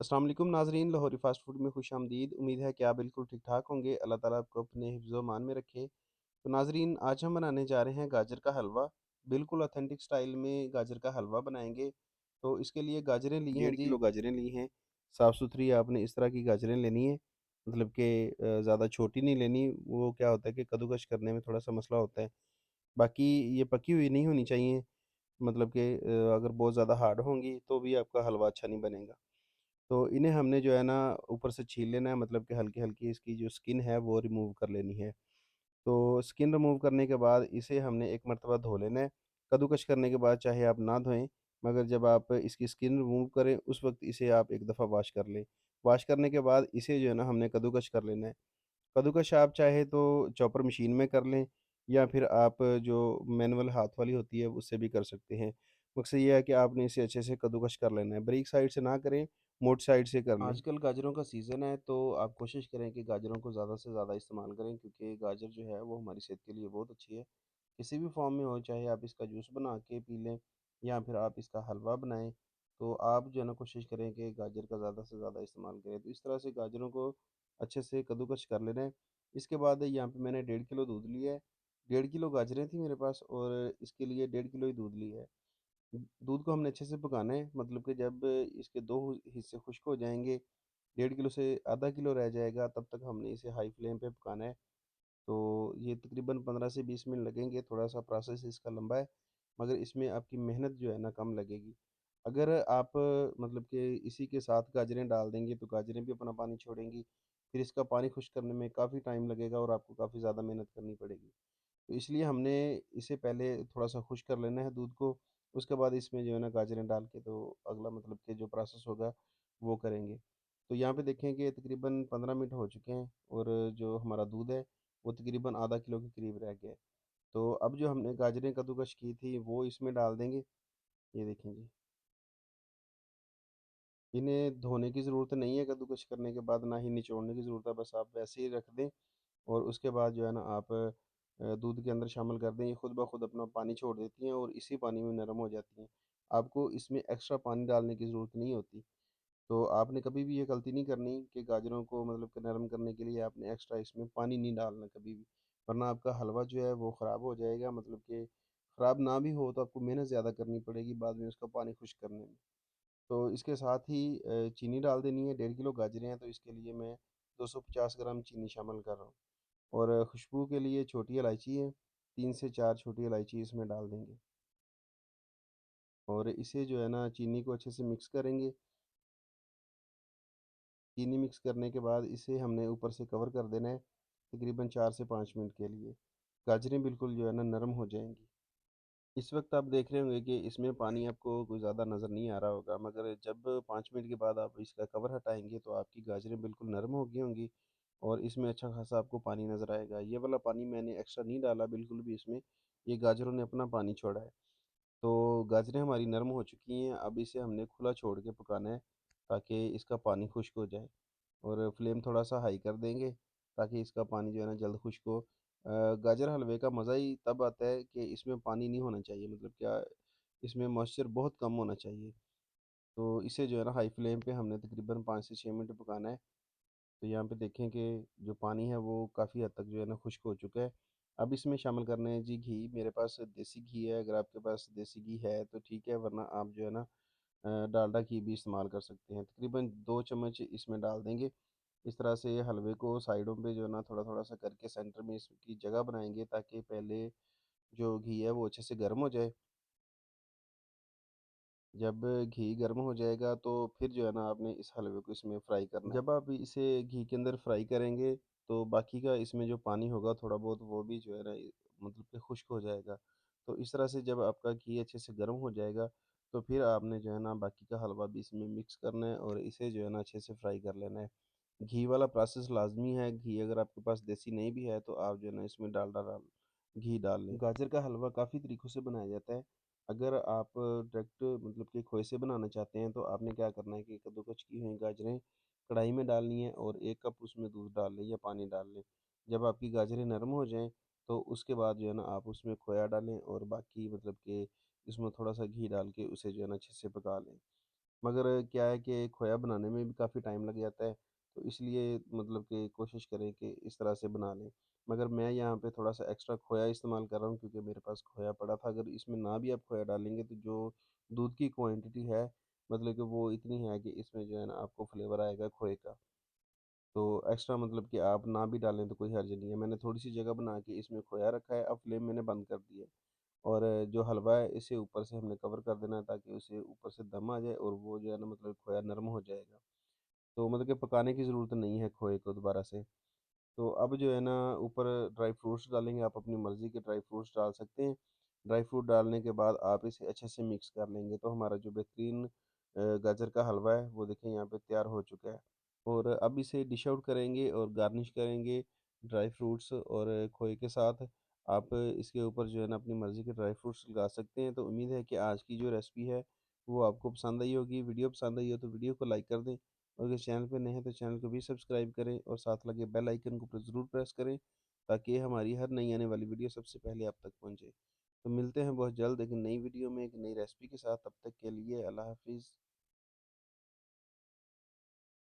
अस्सलाम वालेकुम नाज़रीन, लाहौरी फ़ास्ट फ़ूड में खुशामदीद। उम्मीद है कि आप बिल्कुल ठीक-ठाक होंगे। अल्लाह ताला आपको अपने हिफ्ज़-ओ-अमान में रखे। तो नाज़रीन, आज हम बनाने जा रहे हैं गाजर का हलवा। बिल्कुल ऑथेंटिक स्टाइल में गाजर का हलवा बनाएँगे। तो इसके लिए गाजरें ली हैं 1.5 किलो गाजरें ली हैं। साफ़-सुथरी आपने इस तरह की गाजरें लेनी है। मतलब कि ज़्यादा छोटी नहीं लेनी, वो क्या होता है कि कद्दूकस करने में थोड़ा-सा मसला होता है। बाकी ये पकी हुई नहीं होनी चाहिए, मतलब कि अगर बहुत ज़्यादा हार्ड होंगी तो भी आपका हलवा अच्छा नहीं बनेगा। तो इन्हें हमने जो है ना ऊपर से छील लेना है, मतलब कि हल्की-हल्की इसकी जो स्किन है वो रिमूव कर लेनी है। तो स्किन रिमूव करने के बाद इसे हमने एक मर्तबा धो लेना है। कद्दूकस करने के बाद चाहे आप ना धोएँ, मगर जब आप इसकी स्किन रिमूव करें उस वक़्त इसे आप एक दफ़ा वॉश कर लें। वॉश करने के बाद इसे जो है ना हमने कद्दूकस कर लेना है। कद्दूकस आप चाहे तो चॉपर मशीन में कर लें, या फिर आप जो मैनुअल हाथ वाली होती है उससे भी कर सकते हैं। मकसद ये है कि आपने इसे अच्छे से कद्दूकस कर लेना है, बारीक साइड से ना करें, मोटी साइड से कर लें। आजकल गाजरों का सीज़न है, तो आप कोशिश करें कि गाजरों को ज़्यादा से ज़्यादा इस्तेमाल करें, क्योंकि गाजर जो है वो हमारी सेहत के लिए बहुत अच्छी है। किसी भी फ़ॉर्म में हो, चाहे आप इसका जूस बना के पी लें या फिर आप इसका हलवा बनाएँ, तो आप जो है ना कोशिश करें कि गाजर का ज़्यादा से ज़्यादा इस्तेमाल करें। तो इस तरह से गाजरों को अच्छे से कद्दूकस कर लेना है। इसके बाद यहाँ पे मैंने 1.5 किलो दूध लिया है। 1.5 किलो गाजरें थी मेरे पास, और इसके लिए 1.5 किलो ही दूध लिया है। दूध को हमने अच्छे से पकाना है, मतलब कि जब इसके 2 हिस्से खुश्क हो जाएँगे, 1.5 किलो से आधा किलो रह जाएगा, तब तक हमने इसे हाई फ्लेम पे पकाना है। तो ये तकरीबन 15 से 20 मिनट लगेंगे, थोड़ा-सा प्रोसेस इसका लंबा है, मगर इसमें आपकी मेहनत जो है ना कम लगेगी। अगर आप मतलब कि इसी के साथ गाजरें डाल देंगे, तो गाजरें भी अपना पानी छोड़ेंगी, फिर इसका पानी खुश्क करने में काफ़ी टाइम लगेगा और आपको काफ़ी ज़्यादा मेहनत करनी पड़ेगी। तो इसलिए हमने इसे पहले थोड़ा-सा खुश्क कर लेना है दूध को, उसके बाद इसमें जो है ना गाजरें डाल के तो अगला मतलब कि जो प्रोसेस होगा वो करेंगे। तो यहाँ पे देखें कि तकरीबन 15 मिनट हो चुके हैं, और जो हमारा दूध है वो तकरीबन आधा किलो के करीब रह गया है। तो अब जो हमने गाजरें कद्दूकस की थी वो इसमें डाल देंगे। ये देखें जी। इन्हें धोने की ज़रूरत नहीं है कद्दूकस करने के बाद, ना ही निचोड़ने की ज़रूरत है, बस आप वैसे ही रख दें, और उसके बाद जो है ना आप दूध के अंदर शामिल कर दें। ये खुद ब खुद अपना पानी छोड़ देती हैं और इसी पानी में नरम हो जाती हैं। आपको इसमें एक्स्ट्रा पानी डालने की ज़रूरत नहीं होती। तो आपने कभी भी ये गलती नहीं करनी कि गाजरों को मतलब कि नरम करने के लिए आपने एक्स्ट्रा इसमें पानी नहीं डालना कभी भी, वरना आपका हलवा जो है वो ख़राब हो जाएगा। मतलब कि ख़राब ना भी हो तो आपको मेहनत ज़्यादा करनी पड़ेगी बाद में उसका पानी खुश्क करने में। तो इसके साथ ही चीनी डाल देनी है। 1.5 किलो गाजरें हैं, तो इसके लिए मैं 250 ग्राम चीनी शामिल कर रहा हूँ। और खुशबू के लिए छोटी इलायची है, 3 से 4 छोटी इलायची इसमें डाल देंगे, और इसे जो है ना चीनी को अच्छे से मिक्स करेंगे। चीनी मिक्स करने के बाद इसे हमने ऊपर से कवर कर देना है तकरीबन 4 से 5 मिनट के लिए। गाजरें बिल्कुल जो है ना नरम हो जाएँगी। इस वक़्त आप देख रहे होंगे कि इसमें पानी आपको कोई ज़्यादा नज़र नहीं आ रहा होगा, मगर जब 5 मिनट के बाद आप इसका कवर हटाएँगे तो आपकी गाजरें बिल्कुल नरम हो गई होंगी, और इसमें अच्छा खासा आपको पानी नज़र आएगा। ये वाला पानी मैंने एक्स्ट्रा नहीं डाला बिल्कुल भी इसमें, ये गाजरों ने अपना पानी छोड़ा है। तो गाजरें हमारी नरम हो चुकी हैं, अब इसे हमने खुला छोड़ के पकाना है ताकि इसका पानी खुश्क हो जाए, और फ्लेम थोड़ा-सा हाई कर देंगे ताकि इसका पानी जो है ना जल्द खुश्क हो। गाजर हलवे का मज़ा ही तब आता है कि इसमें पानी नहीं होना चाहिए, मतलब क्या, इसमें मॉइस्चर बहुत कम होना चाहिए। तो इसे जो है ना हाई फ्लेम पे हमने तकरीबन 5 से 6 मिनट पकाना है। तो यहाँ पे देखें कि जो पानी है वो काफ़ी हद तक जो है ना खुश्क हो चुका है। अब इसमें शामिल करना है जी घी। मेरे पास देसी घी है, अगर आपके पास देसी घी है तो ठीक है, वरना आप जो है ना डालडा घी भी इस्तेमाल कर सकते हैं। तकरीबन 2 चम्मच इसमें डाल देंगे। इस तरह से हलवे को साइडों पे जो है ना थोड़ा-थोड़ा सा करके सेंटर में इसकी जगह बनाएँगे, ताकि पहले जो घी है वो अच्छे से गर्म हो जाए। जब घी गर्म हो जाएगा तो फिर जो है ना आपने इस हलवे को इसमें फ्राई करना है। जब आप इसे घी के अंदर फ्राई करेंगे तो बाकी का इसमें जो पानी होगा थोड़ा बहुत वो भी जो है ना मतलब कि खुश्क हो जाएगा। तो इस तरह से जब आपका घी अच्छे से गर्म हो जाएगा तो फिर आपने जो है ना बाकी का हलवा भी इसमें मिक्स करना है, और इसे जो है ना अच्छे से फ्राई कर लेना है। घी वाला प्रोसेस लाज़मी है। घी अगर आपके पास देसी नहीं भी है तो आप जो है ना इसमें डालडा डाल घी डाल लें। गाजर का हलवा काफ़ी तरीक़ों से बनाया जाता है। अगर आप डायरेक्ट मतलब कि खोए से बनाना चाहते हैं तो आपने क्या करना है कि कद्दूकस की हुई गाजरें कढ़ाई में डालनी है, और 1 कप उसमें दूध डाल लें या पानी डाल लें। जब आपकी गाजरें नरम हो जाएँ तो उसके बाद जो है ना आप उसमें खोया डालें, और बाकी मतलब कि इसमें थोड़ा-सा घी डाल के उसे जो है ना अच्छे से पका लें। मगर क्या है कि खोया बनाने में भी काफ़ी टाइम लग जाता है, तो इसलिए मतलब कि कोशिश करें कि इस तरह से बना लें। मगर मैं यहाँ पे थोड़ा-सा एक्स्ट्रा खोया इस्तेमाल कर रहा हूँ क्योंकि मेरे पास खोया पड़ा था, अगर इसमें ना भी आप खोया डालेंगे तो जो दूध की क्वांटिटी है, मतलब कि वो इतनी है कि इसमें जो है ना आपको फ्लेवर आएगा खोए का। तो एक्स्ट्रा मतलब कि आप ना भी डालें तो कोई हर्ज नहीं है। मैंने थोड़ी-सी जगह बना के इसमें खोया रखा है, अब फ्लेम मैंने बंद कर दी है। और जो हलवा है इसे ऊपर से हमने कवर कर देना है ताकि उसे ऊपर से दम आ जाए और वो जो है ना मतलब खोया नरम हो जाएगा। तो मतलब कि पकाने की ज़रूरत नहीं है खोए को दोबारा से। तो अब जो है ना ऊपर ड्राई फ्रूट्स डालेंगे, आप अपनी मर्ज़ी के ड्राई फ्रूट्स डाल सकते हैं। ड्राई फ्रूट डालने के बाद आप इसे अच्छे से मिक्स कर लेंगे तो हमारा जो बेहतरीन गाजर का हलवा है वो देखें यहाँ पे तैयार हो चुका है। और अब इसे डिश आउट करेंगे और गार्निश करेंगे ड्राई फ्रूट्स और खोए के साथ। आप इसके ऊपर जो है ना अपनी मर्ज़ी के ड्राई फ्रूट्स लगा सकते हैं। तो उम्मीद है कि आज की जो रेसिपी है वो आपको पसंद आई होगी। वीडियो पसंद आई हो तो वीडियो को लाइक कर दें और अगर चैनल पे नए हैं तो चैनल को भी सब्सक्राइब करें और साथ लगे बेल आइकन को ज़रूर प्रेस करें ताकि हमारी हर नई आने वाली वीडियो सबसे पहले आप तक पहुंचे। तो मिलते हैं बहुत जल्द एक नई वीडियो में एक नई रेसिपी के साथ, तब तक के लिए अल्लाह हाफिज़।